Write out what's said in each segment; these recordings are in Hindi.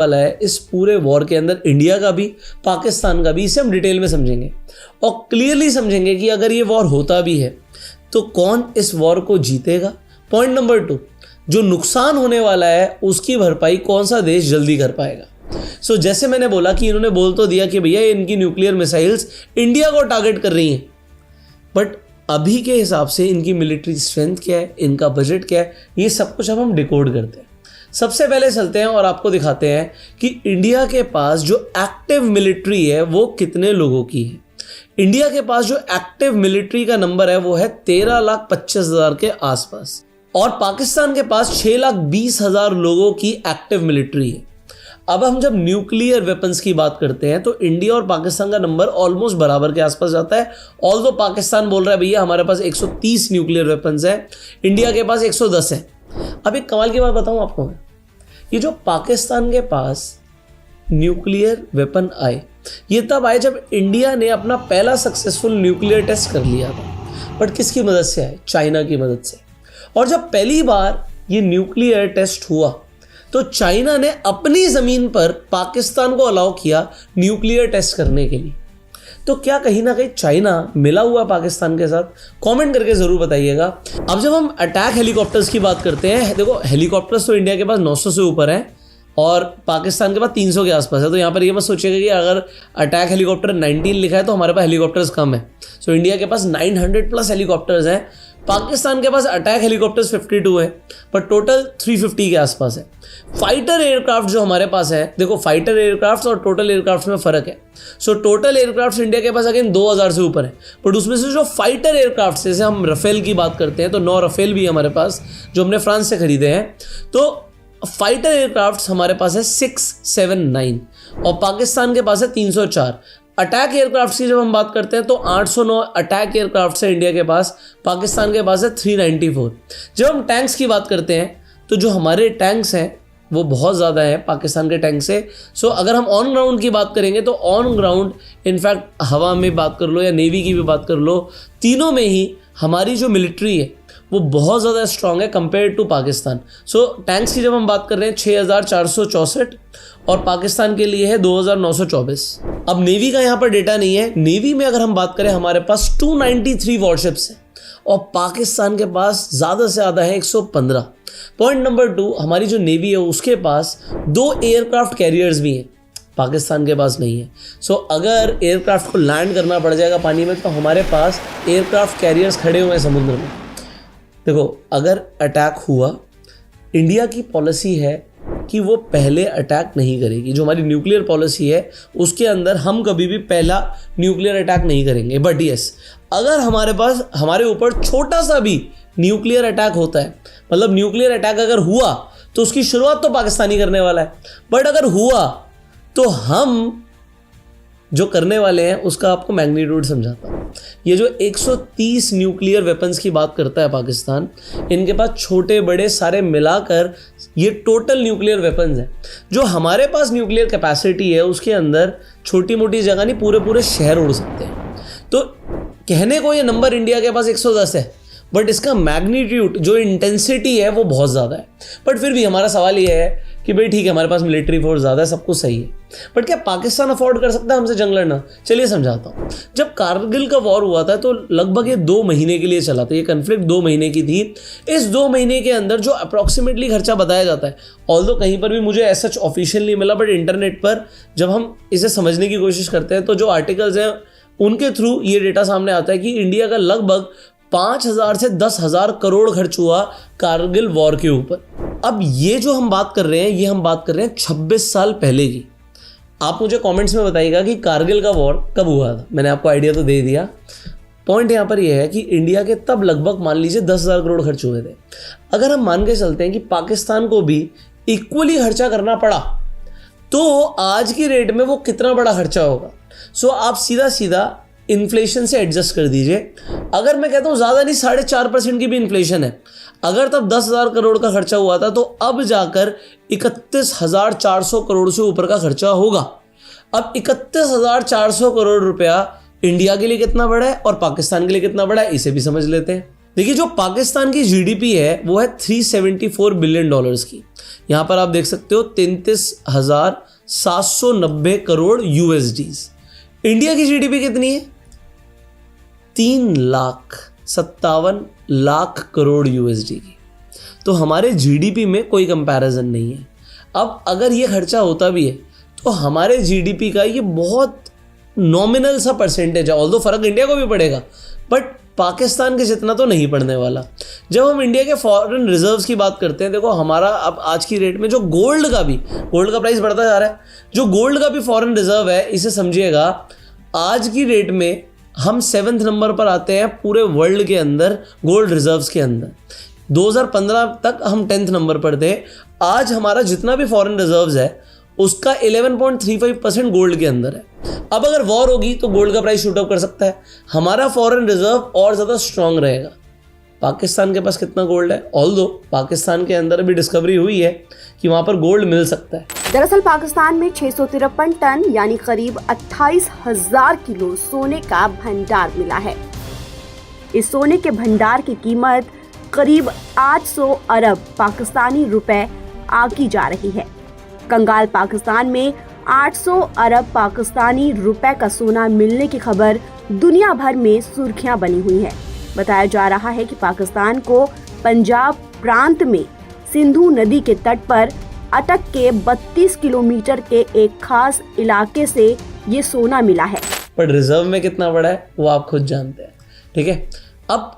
वाला है इस पूरे वॉर के अंदर, इंडिया का भी पाकिस्तान का भी, इसे हम डिटेल में समझेंगे और क्लियरली समझेंगे कि अगर ये वॉर होता भी है तो कौन इस वॉर को जीतेगा। पॉइंट नंबर 2, जो नुकसान होने वाला है उसकी भरपाई कौन सा देश जल्दी कर पाएगा। सो जैसे मैंने बोला कि इन्होंने बोल तो दिया कि भैया इनकी न्यूक्लियर मिसाइल्स इंडिया को टारगेट कर रही हैं, बट अभी के हिसाब से इनकी मिलिट्री स्ट्रेंथ क्या है, इनका बजट क्या है, ये सब कुछ अब हम डिकोड करते हैं। सबसे पहले चलते हैं और आपको दिखाते हैं कि इंडिया के पास जो एक्टिव मिलिट्री है वो कितने लोगों की है। इंडिया के पास जो एक्टिव मिलिट्री का नंबर है वो है 13,25,000 के आसपास, और पाकिस्तान के पास 6,20,000 लोगों की एक्टिव मिलिट्री है। अब हम जब न्यूक्लियर वेपन्स की बात करते हैं तो इंडिया और पाकिस्तान का नंबर ऑलमोस्ट बराबर के आसपास जाता है। ऑल्दो पाकिस्तान बोल रहा है भैया हमारे पास 130 न्यूक्लियर वेपन्स है, इंडिया के पास 110 है। अब एक कमाल की बात बताऊं आपको मैं, ये जो पाकिस्तान के पास न्यूक्लियर वेपन आए ये तब आए जब इंडिया ने अपना पहला सक्सेसफुल न्यूक्लियर टेस्ट कर लिया था, बट किसकी मदद से आए? चाइना की मदद से। और जब पहली बार ये न्यूक्लियर टेस्ट हुआ तो चाइना ने अपनी जमीन पर पाकिस्तान को अलाउ किया न्यूक्लियर टेस्ट करने के लिए। तो क्या कहीं ना कहीं चाइना मिला हुआ पाकिस्तान के साथ? कमेंट करके जरूर बताइएगा। अब जब हम अटैक हेलीकॉप्टर्स की बात करते हैं, देखो हेलीकॉप्टर्स तो इंडिया के पास 900 से ऊपर है और पाकिस्तान के पास 300 के आसपास है। तो यहाँ पर ये मत सोचिएगा कि अगर अटैक हेलीकॉप्टर 19 लिखा है तो हमारे पास हेलीकॉप्टर्स कम है। सो इंडिया के पास 900 प्लस हेलीकॉप्टर्स हैं, पाकिस्तान के पास अटैक हेलीकॉप्टर्स 52 है, पर टोटल 350 के आसपास है। फाइटर एयरक्राफ्ट जो हमारे पास है, देखो फाइटर एयरक्राफ्ट और टोटल एयरक्राफ्ट में फर्क है। सो टोटल एयरक्राफ्ट इंडिया के पास अगेन 2000 से ऊपर है, बट उसमें से जो फाइटर एयरक्राफ्ट जैसे हम रफेल की बात करते हैं तो 9 रफेल भी हमारे पास जो हमने फ्रांस से खरीदे हैं। तो फाइटर एयरक्राफ्ट हमारे पास है 679 और पाकिस्तान के पास है 304। अटैक एयरक्राफ्ट की जब हम बात करते हैं तो 809 अटैक एयरक्राफ्ट है इंडिया के पास, पाकिस्तान के पास है 394। जब हम टैंक्स की बात करते हैं तो जो हमारे टैंक्स हैं वो बहुत ज़्यादा है पाकिस्तान के टैंक से। सो अगर हम ऑन ग्राउंड की बात करेंगे तो ऑन ग्राउंड इनफैक्ट हवा में बात कर लो या नेवी की भी बात कर लो, तीनों में ही हमारी जो मिलिट्री है वो बहुत ज़्यादा स्ट्रांग है compare to Pakistan. So tanks की जब हम बात कर रहे हैं 6,464 और पाकिस्तान के लिए है 2,924। अब नेवी का यहाँ पर डेटा नहीं है। नेवी में अगर हम बात करें हमारे पास 293 वॉरशिप्स हैं और पाकिस्तान के पास ज़्यादा से ज़्यादा है 115। पॉइंट नंबर 2, हमारी जो नेवी है उसके पास 2 एयरक्राफ्ट कैरियर्स भी हैं, पाकिस्तान के पास नहीं है। सो अगर एयरक्राफ्ट को लैंड करना पड़ जाएगा पानी में तो हमारे पास एयरक्राफ्ट कैरियर्स खड़े हुए हैं समुद्र में। देखो अगर अटैक हुआ, इंडिया की पॉलिसी है कि वो पहले अटैक नहीं करेगी। जो हमारी न्यूक्लियर पॉलिसी है उसके अंदर हम कभी भी पहला न्यूक्लियर अटैक नहीं करेंगे। बट यस, अगर हमारे पास हमारे ऊपर छोटा सा भी न्यूक्लियर अटैक होता है, मतलब न्यूक्लियर अटैक अगर हुआ तो उसकी शुरुआत तो पाकिस्तानी करने वाला है, बट अगर हुआ तो हम जो करने वाले हैं उसका आपको मैग्नीट्यूड समझाता हूँ। ये जो 130 न्यूक्लियर वेपन्स की बात करता है पाकिस्तान, इनके पास छोटे बड़े सारे मिलाकर ये टोटल न्यूक्लियर वेपन्स हैं। जो हमारे पास न्यूक्लियर कैपेसिटी है उसके अंदर छोटी मोटी जगह नहीं, पूरे पूरे शहर उड़ सकते हैं। तो कहने को ये नंबर इंडिया के पास 110 है, बट इसका मैग्नीट्यूड जो इंटेंसिटी है वो बहुत ज़्यादा है। बट फिर भी हमारा सवाल ये है कि भाई ठीक है हमारे पास मिलिट्री फोर्स ज़्यादा है, सब कुछ सही है, बट क्या पाकिस्तान अफोर्ड कर सकता है हमसे जंग लड़ना? चलिए समझाता हूँ। जब कारगिल का वॉर हुआ था तो लगभग ये 2 महीने के लिए चला था। ये कन्फ्लिक्ट 2 महीने की थी। इस 2 महीने के अंदर जो अप्रॉक्सीमेटली खर्चा बताया जाता है, ऑल्दो कहीं पर भी मुझे ऐसा ऑफिशियल नहीं मिला, बट इंटरनेट पर जब हम इसे समझने की कोशिश करते हैं तो जो आर्टिकल्स हैं उनके थ्रू ये डेटा सामने आता है कि इंडिया का लगभग 5,000 से 10,000 करोड़ खर्च हुआ कारगिल वॉर के ऊपर। अब ये जो हम बात कर रहे हैं ये हम बात कर रहे हैं 26 साल पहले की। आप मुझे कमेंट्स में बताइएगा कि कारगिल का वॉर कब हुआ था। मैंने आपको आइडिया तो दे दिया। पॉइंट यहाँ पर यह है कि इंडिया के तब लगभग मान लीजिए 10,000 करोड़ खर्च हुए थे। अगर हम मान के चलते हैं कि पाकिस्तान को भी इक्वली खर्चा करना पड़ा तो आज की रेट में वो कितना बड़ा खर्चा होगा। सो आप सीधा सीधा इन्फ्लेशन से एडजस्ट कर दीजिए। अगर मैं कहता हूँ ज़्यादा नहीं 4.5% की भी इन्फ्लेशन है, अगर तब 10,000 करोड़ का खर्चा हुआ था तो अब जाकर 31,400 करोड़ से ऊपर का खर्चा होगा। अब 31,400 करोड़ रुपया इंडिया के लिए कितना बड़ा है और पाकिस्तान के लिए कितना बड़ा है, इसे भी समझ लेते हैं। देखिए जो पाकिस्तान की जीडीपी है वो है $374 बिलियन की। यहां पर आप देख सकते हो 33,790 करोड़ USDs। इंडिया की जीडीपी कितनी है? 3,57,00,000 करोड़ USD की। तो हमारे जीडीपी में कोई कंपैरिजन नहीं है। अब अगर ये खर्चा होता भी है तो हमारे जीडीपी का ये बहुत नॉमिनल सा परसेंटेज है। ऑल्दो फर्क इंडिया को भी पड़ेगा बट पाकिस्तान के जितना तो नहीं पड़ने वाला। जब हम इंडिया के फॉरेन रिजर्व्स की बात करते हैं, देखो हमारा अब आज की रेट में जो गोल्ड का प्राइस बढ़ता जा रहा है, जो गोल्ड का भी फॉरेन रिजर्व है, इसे समझिएगा आज की रेट में हम 7th नंबर पर आते हैं पूरे वर्ल्ड के अंदर गोल्ड रिजर्व्स के अंदर। 2015 तक हम 10th नंबर पर थे। आज हमारा जितना भी फॉरेन रिजर्व्स है उसका 11.35% गोल्ड के अंदर है। अब अगर वॉर होगी तो गोल्ड का प्राइस शूट अप कर सकता है, हमारा फॉरेन रिजर्व और ज़्यादा स्ट्रांग रहेगा। पाकिस्तान के पास कितना गोल्ड है? ऑल्दो पाकिस्तान के अंदर अभी डिस्कवरी हुई है कि वहाँ पर गोल्ड मिल सकता है। दरअसल पाकिस्तान में 653 टन यानी करीब 28,000 किलो सोने का भंडार मिला है। इस सोने के भंडार की कीमत करीब 800 अरब पाकिस्तानी रुपए आंकी जा रही है। कंगाल पाकिस्तान में 800 अरब पाकिस्तानी रुपए का सोना मिलने की खबर दुनिया भर में सुर्खियां बनी हुई है। बताया जा रहा है कि पाकिस्तान को पंजाब प्रांत में सिंधु नदी के तट पर अटक के 32 किलोमीटर के एक खास इलाके से ये सोना मिला है। पर रिजर्व में कितना बड़ा है वो आप खुद जानते हैं, ठीक है। अब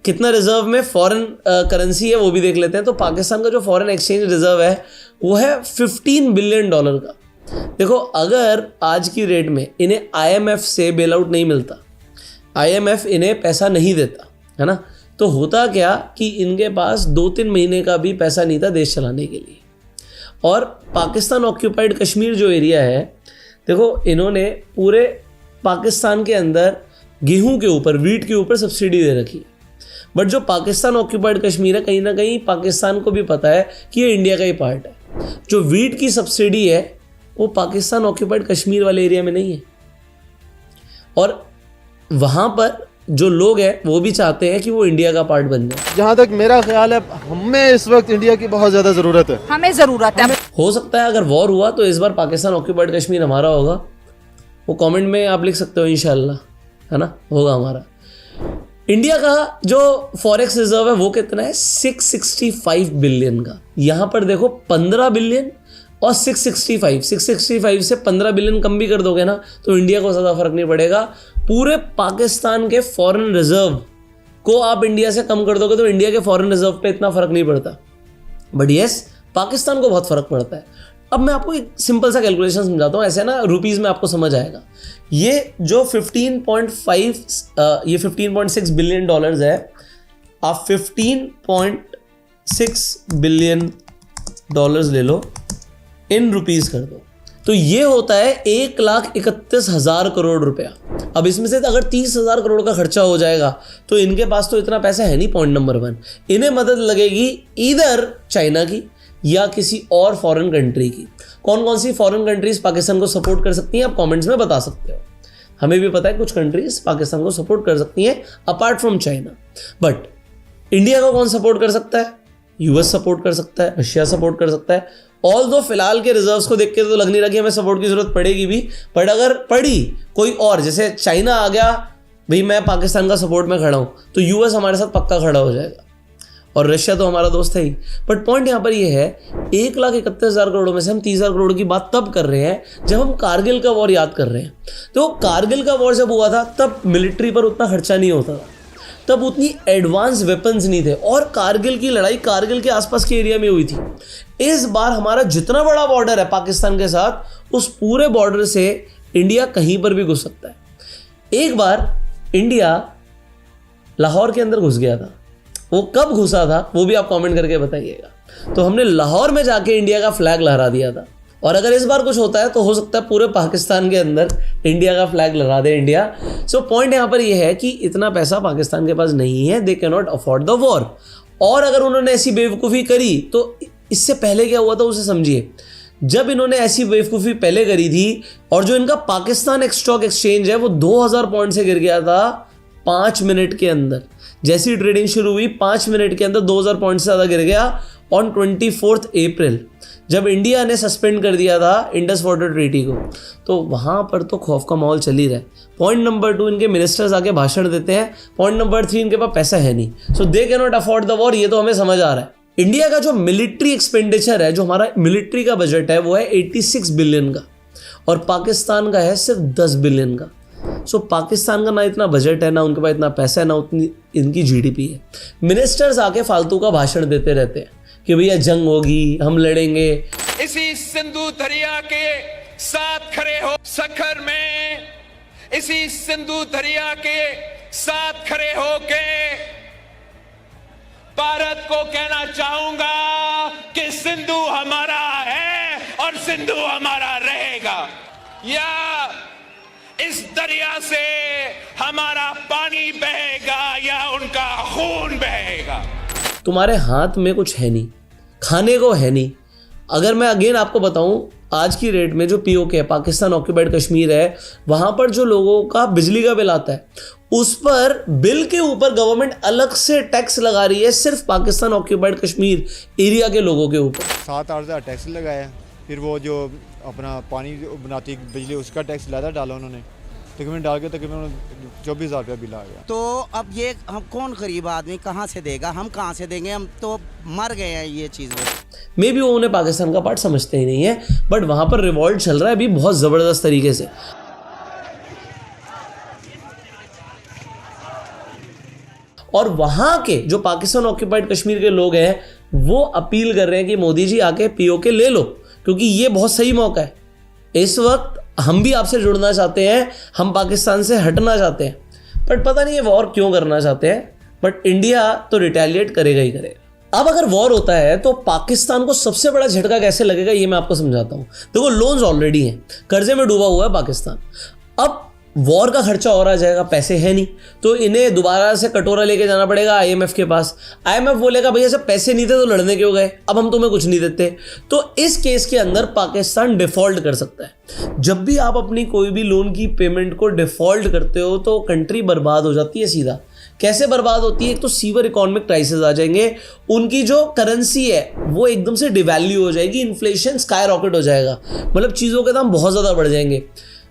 कितना रिजर्व में फॉरेन करेंसी है वो भी देख लेते हैं। तो पाकिस्तान का जो फॉरेन एक्सचेंज रिजर्व है वो है $15 बिलियन का। देखो अगर आज की रेट में इन्हें IMF से बेल आउट नहीं मिलता, IMF इन्हें पैसा नहीं देता, है ना, तो होता क्या कि इनके पास 2-3 महीने का भी पैसा नहीं था देश चलाने के लिए। और पाकिस्तान ऑक्यूपाइड कश्मीर जो एरिया है, देखो इन्होंने पूरे पाकिस्तान के अंदर गेहूं के ऊपर, वीट के ऊपर सब्सिडी दे रखी है। बट जो पाकिस्तान ऑक्यूपाइड कश्मीर है, कहीं ना कहीं पाकिस्तान को भी पता है कि ये इंडिया का ही पार्ट है। जो वीट की सब्सिडी है वो पाकिस्तान ऑक्यूपाइड कश्मीर वाले एरिया में नहीं है। और वहाँ पर जो लोग हैं वो भी चाहते हैं कि वो इंडिया का पार्ट बन जाए। जहाँ तक मेरा ख्याल है हमें इस वक्त इंडिया की बहुत ज़्यादा ज़रूरत है। हमें ज़रूरत है। हो सकता है अगर वॉर हुआ तो इस बार पाकिस्तान ऑक्यूपाइड कश्मीर हमारा होगा। वो कमेंट में आप लिख सकते हो इंशाल्लाह, है ना, होगा हमारा। इंडिया का जो फॉरेक्स रिजर्व है वो कितना है? 665 बिलियन का। यहाँ पर देखो 15 बिलियन और 665 से 15 बिलियन कम भी कर दोगे ना तो इंडिया को ज़्यादा फर्क नहीं पड़ेगा। पूरे पाकिस्तान के फॉरेन रिजर्व को आप इंडिया से कम कर दोगे तो इंडिया के फॉरेन रिजर्व पे इतना फर्क नहीं पड़ता, बट यस पाकिस्तान को बहुत फर्क पड़ता है। अब मैं आपको एक सिंपल सा कैलकुलेशन समझाता हूँ, ऐसे ना रुपीज़ में आपको समझ आएगा। ये जो 15.6 बिलियन डॉलर्स है, आप 15.6 बिलियन डॉलर्स ले लो, इन रुपीज़ कर दो तो ये होता है 1,31,000 करोड़ रुपया। अब इसमें से अगर 30,000 करोड़ का खर्चा हो जाएगा तो इनके पास तो इतना पैसा है नहीं। पॉइंट नंबर 1, इन्हें मदद लगेगी इधर चाइना की या किसी और फॉरेन कंट्री की। कौन कौन सी फॉरेन कंट्रीज पाकिस्तान को सपोर्ट कर सकती हैं आप कमेंट्स में बता सकते हो। हमें भी पता है कुछ कंट्रीज पाकिस्तान को सपोर्ट कर सकती हैं apart from China. But India को कौन सपोर्ट कर सकता है? US सपोर्ट कर सकता है, रशिया सपोर्ट कर सकता है। ऑल्दो फिलहाल के रिजर्व्स को देख के तो लग नहीं रहा कि हमें सपोर्ट की जरूरत पड़ेगी भी, बट अगर पड़ी कोई और, जैसे चाइना आ गया भाई मैं पाकिस्तान का सपोर्ट में खड़ा हूं, तो US हमारे साथ पक्का खड़ा हो जाएगा और रशिया तो हमारा दोस्त है ही। बट पॉइंट यहाँ पर ये है 1,31,000 करोड़ में से हम 30,000 करोड़ की बात तब कर रहे हैं जब हम कारगिल का वॉर याद कर रहे हैं। तो कारगिल का वॉर जब हुआ था तब मिलिट्री पर उतना खर्चा नहीं होता था, तब उतनी एडवांस वेपन्स नहीं थे और कारगिल की लड़ाई कारगिल के आसपास के एरिया में हुई थी। इस बार हमारा जितना बड़ा बॉर्डर है पाकिस्तान के साथ, उस पूरे बॉर्डर से इंडिया कहीं पर भी घुस सकता है। एक बार इंडिया लाहौर के अंदर घुस गया था, वो कब घुसा था वो भी आप कमेंट करके बताइएगा। तो हमने लाहौर में जाके इंडिया का फ्लैग लहरा दिया था। और अगर इस बार कुछ होता है तो हो सकता है पूरे पाकिस्तान के अंदर इंडिया का फ्लैग लहरा दे इंडिया। सो पॉइंट यहाँ पर यह है कि इतना पैसा पाकिस्तान के पास नहीं है, दे can not afford the war. और अगर उन्होंने ऐसी बेवकूफ़ी करी तो इससे पहले क्या हुआ था उसे समझिए। जब इन्होंने ऐसी बेवकूफ़ी पहले करी थी और जो इनका पाकिस्तान स्टॉक एक्सचेंज है वो 2000 पॉइंट से गिर गया था 5 मिनट के अंदर, जैसी ट्रेडिंग शुरू हुई 5 मिनट के अंदर 2000 पॉइंट से ज़्यादा गिर गया ऑन 24 अप्रैल, जब इंडिया ने सस्पेंड कर दिया था इंडस वाटर ट्रीटी को। तो वहाँ पर तो खौफ का माहौल चल ही रहा है। पॉइंट नंबर 2, इनके मिनिस्टर्स आके भाषण देते हैं। पॉइंट नंबर 3, इनके पास पैसा है नहीं, so they can not afford the war. ये तो हमें समझ आ रहा है। इंडिया का जो मिलिट्री एक्सपेंडिचर है, जो हमारा मिलिट्री का बजट है, वो है 86 बिलियन का, और पाकिस्तान का है सिर्फ 10 बिलियन का। सो पाकिस्तान का ना इतना बजट है, ना उनके पास इतना पैसा है, ना उतनी इनकी जीडीपी है। मिनिस्टर्स आके फालतू का भाषण देते रहते हैं कि भैया जंग होगी, हम लड़ेंगे। इसी सिंधु दरिया के साथ खड़े हो सखर में, इसी सिंधु दरिया के साथ खड़े हो के भारत को कहना चाहूंगा कि सिंधु हमारा है और सिंधु हमारा रहेगा। या इस दरिया से हमारा पानी बहेगा या उनका खून बहेगा। तुम्हारे हाथ में कुछ है नहीं, खाने को है नहीं। अगर मैं अगेन आपको बताऊं, आज की रेट में जो पीओके है, पाकिस्तान ऑक्यूपाइड कश्मीर है, वहां पर जो लोगों का बिजली का बिल आता है, उस पर बिल के ऊपर गवर्नमेंट अलग से टैक्स लगा रही है, सिर्फ पाकिस्तान ऑक्यूपाइड कश्मीर एरिया के लोगों के ऊपर 7-8 हज़ार टैक्स लगाया। फिर वो जो अपना पानी जो बनाती बिजली, उसका टैक्स ज़्यादा डाला उन्होंने, तकरीबन डाल के तकरीबन 24,000 रुपया बिल आ गया। तो अब ये हम कौन गरीब आदमी कहाँ से देगा, हम कहाँ से देंगे, हम तो मर गए हैं ये चीज़ में। मे भी वो उन्हें पाकिस्तान का पार्ट समझते ही नहीं है, बट वहां पर रिवॉल्ट चल रहा है अभी बहुत ज़बरदस्त तरीके से। और वहां के जो पाकिस्तान ऑक्यूपाइड कश्मीर के लोग हैं, वो अपील कर रहे हैं कि मोदी जी आके पीओके ले लो, क्योंकि ये बहुत सही मौका है। इस वक्त हम भी आपसे जुड़ना चाहते हैं, हम पाकिस्तान से हटना चाहते हैं, बट पता नहीं ये वॉर क्यों करना चाहते हैं, बट इंडिया तो रिटेलिएट करेगा ही करेगा। अब अगर वॉर होता है तो पाकिस्तान को सबसे बड़ा झटका कैसे लगेगा, ये मैं आपको समझाता हूं। देखो, लोन्स ऑलरेडी हैं, कर्जे में डूबा हुआ है पाकिस्तान। अब वॉर का खर्चा और आ जाएगा, पैसे है नहीं, तो इन्हें दोबारा से कटोरा लेके जाना पड़ेगा आईएमएफ के पास। आईएमएफ बोलेगा भैया जब पैसे नहीं थे तो लड़ने क्यों गए, अब हम तुम्हें कुछ नहीं देते। तो इस केस के अंदर पाकिस्तान डिफॉल्ट कर सकता है। जब भी आप अपनी कोई भी लोन की पेमेंट को डिफॉल्ट करते हो तो कंट्री बर्बाद हो जाती है सीधा। कैसे बर्बाद होती है? एक तो सीवर इकोनॉमिक क्राइसिस आ जाएंगे, उनकी जो करेंसी है वो एकदम से डिवैल्यू हो जाएगी, इन्फ्लेशन स्काई रॉकेट हो जाएगा, मतलब चीज़ों के दाम बहुत ज़्यादा बढ़ जाएंगे।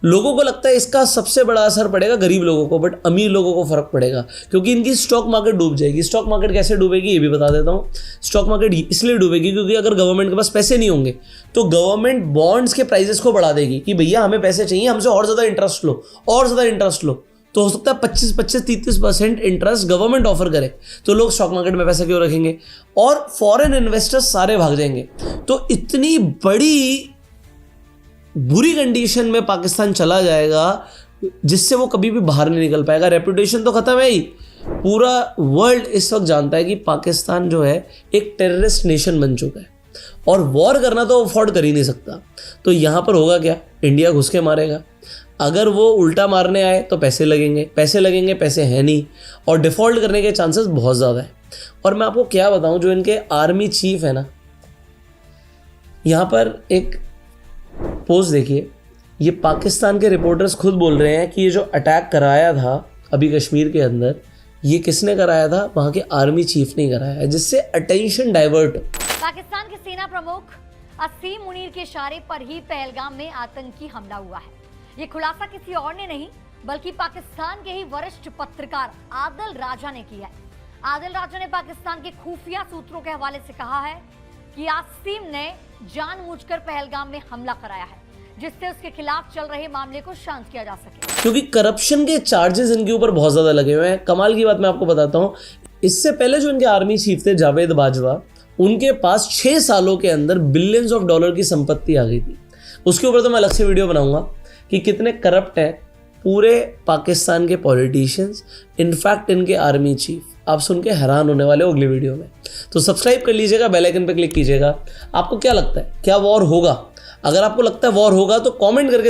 लोगों को लगता है इसका सबसे बड़ा असर पड़ेगा गरीब लोगों को, बट अमीर लोगों को फर्क पड़ेगा, क्योंकि इनकी स्टॉक मार्केट डूब जाएगी। स्टॉक मार्केट कैसे डूबेगी ये भी बता देता हूँ। स्टॉक मार्केट इसलिए डूबेगी क्योंकि अगर गवर्नमेंट के पास पैसे नहीं होंगे तो गवर्नमेंट बॉन्ड्स के प्राइसेस को बढ़ा देगी कि भैया हमें पैसे चाहिए, हमसे और ज़्यादा इंटरेस्ट लो, और ज़्यादा इंटरेस्ट लो। तो हो सकता है 25-30% इंटरेस्ट गवर्नमेंट ऑफर करे, तो लोग स्टॉक मार्केट में पैसा क्यों रखेंगे, और फॉरेन इन्वेस्टर्स सारे भाग जाएंगे। तो इतनी बड़ी बुरी कंडीशन में पाकिस्तान चला जाएगा जिससे वो कभी भी बाहर नहीं निकल पाएगा। रेपुटेशन तो खत्म है ही, पूरा वर्ल्ड इस वक्त जानता है कि पाकिस्तान जो है एक टेररिस्ट नेशन बन चुका है, और वॉर करना तो अफोर्ड कर ही नहीं सकता। तो यहाँ पर होगा क्या, इंडिया घुस के मारेगा। अगर वो उल्टा मारने आए तो पैसे लगेंगे, पैसे हैं नहीं, और डिफ़ॉल्ट करने के चांसेस बहुत ज़्यादा है। और मैं आपको क्या बताऊँ, जो इनके आर्मी चीफ है ना, यहाँ पर एक पोस्ट देखिए, ये पाकिस्तान के रिपोर्टर्स खुद बोल रहे हैं कि ये जो अटैक कराया था अभी कश्मीर के अंदर, ये किसने कराया था? वहाँ के आर्मी चीफ ने कराया है, जिससे अटेंशन डाइवर्ट हो। पाकिस्तान के सेना प्रमुख असीम मुनीर के इशारे पर ही पहलगाम में आतंकी हमला हुआ है। ये खुलासा किसी और ने नहीं बल्कि पाकिस्तान के ही वरिष्ठ पत्रकार आदिल राजा ने किया है। आदिल राजा ने पाकिस्तान के खुफिया सूत्रों के हवाले से कहा है कि आसिम ने जानबूझकर पहलगाम में हमला कराया है, जिससे उसके खिलाफ चल रहे मामले को शांत किया जा सके, क्योंकि करप्शन के चार्जेस इनके ऊपर बहुत ज्यादा लगे हुए हैं। कमाल की बात मैं आपको बताता हूँ, इससे पहले जो इनके आर्मी चीफ थे जावेद बाजवा, उनके पास 6 सालों के अंदर बिलियंस ऑफ डॉलर की संपत्ति आ गई थी। उसके ऊपर तो मैं अलग से वीडियो बनाऊंगा कि कितने करप्ट हैं पूरे पाकिस्तान के पॉलिटिशियंस, इनफैक्ट इनके आर्मी चीफ। आप सुन के हैरान होने वाले हो अगली वीडियो में। तो सब्सक्राइब कर लीजिएगा, बेल आइकन पे क्लिक कीजिएगा। आपको क्या लगता है, क्या वॉर होगा? अगर आपको लगता है वॉर होगा तो कमेंट करके